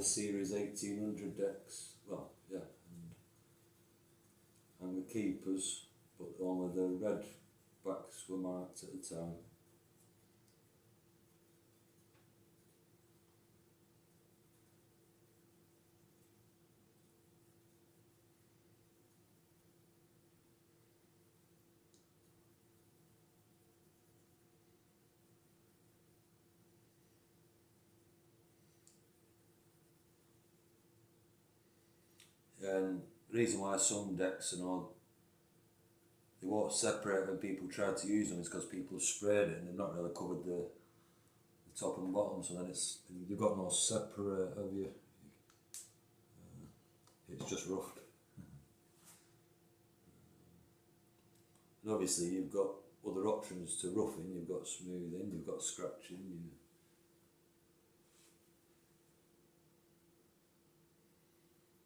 the Series 1800 decks, well, yeah, and the keepers, but only the red backs were marked at the time. And the reason why some decks and all, they won't separate when people try to use them is because people have sprayed it and they've not really covered the top and bottom, so then you've got no separate of you. It's just roughed. And obviously you've got other options to roughing. You've got smoothing, you've got scratching.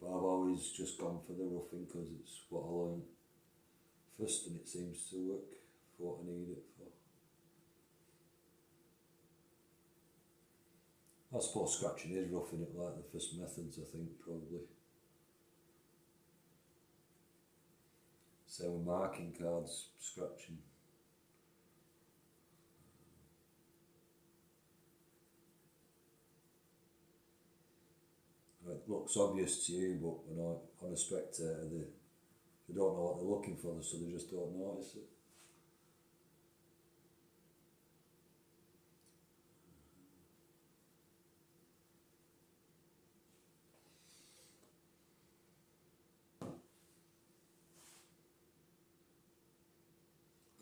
But I've always just gone for the roughing because it's what I learned first and it seems to work for what I need it for. I suppose scratching is roughing it like the first methods, I think, probably. Same with marking cards, scratching. It looks obvious to you, but when on a spectator, they don't know what they're looking for, so they just don't notice it.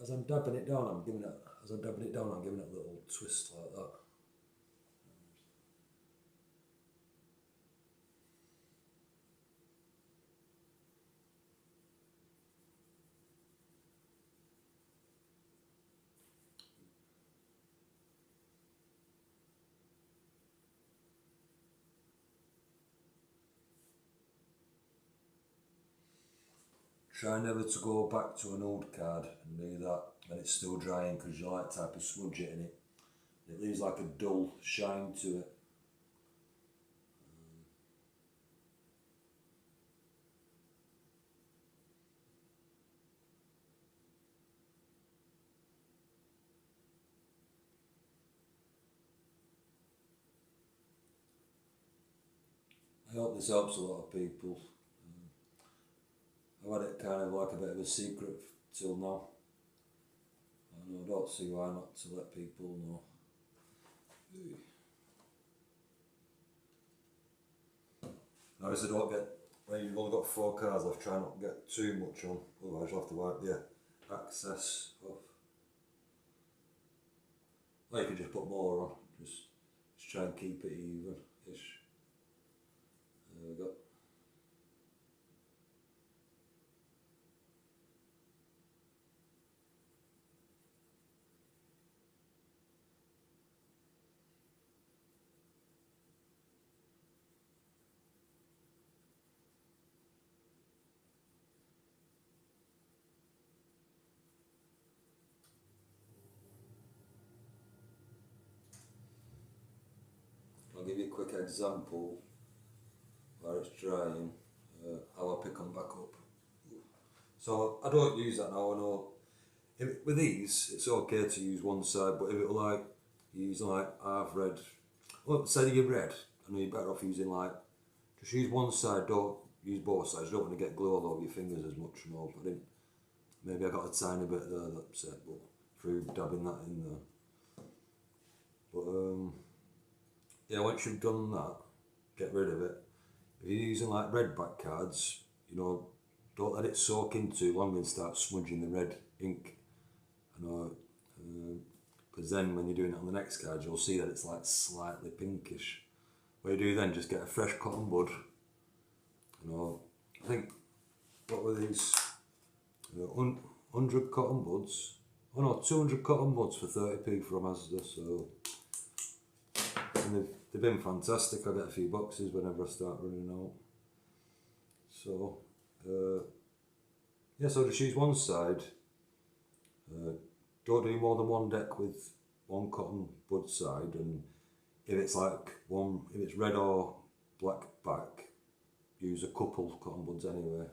As I'm dabbing it down, I'm giving it a little twist like that. Try never to go back to an old card and do that when it's still drying, because you like type of smudge it in it. It leaves like a dull shine to it. I hope this helps a lot of people. I've had it kind of like a bit of a secret till now. I don't see why not to let people know. Notice I don't get, when you've only got 4 cards left, try not to get too much on, otherwise you'll have to wipe the excess off. Or you can just put more on, just try and keep it even-ish. There we go. I'll give you a quick example where it's drying, how I pick them back up. So I don't use that now, I know. With these, it's okay to use one side, but if it were like, use like half red, well, say you're red, I know you're better off using like, just use one side, don't use both sides, you don't want to get glue all over your fingers as much more, but maybe I got a tiny bit there that's it, but through dabbing that in there. But yeah, once you've done that, get rid of it. If you're using like red back cards, you know, don't let it soak in too long and start smudging the red ink. I know, because then when you're doing it on the next card, you'll see that it's like slightly pinkish. What you do then, just get a fresh cotton bud. You know, I think, what were these? 100 cotton buds. Oh no, 200 cotton buds for 30p from Asda, so. And they've been fantastic. I get a few boxes whenever I start running out. So, yeah, so just use one side. Don't do more than one deck with one cotton bud side, and if it's like if it's red or black back, use a couple cotton buds anyway,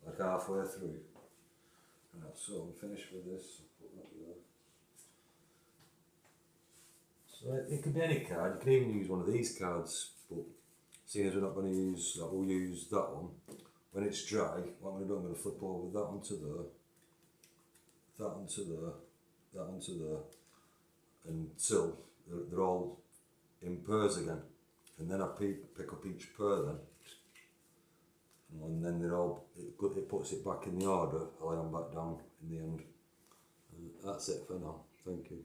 like halfway through. Right, so I'm finished with this. I'll put that there. So it could be any card, you can even use one of these cards, but seeing as we're not going to use that, we'll use that one. When it's dry, what I'm going to do, I'm going to flip over that onto there, that onto there, that onto there, until they're all in pairs again. And then I pick up each pair then, and then they're all, it puts it back in the order, I lay them back down in the end. And that's it for now, thank you.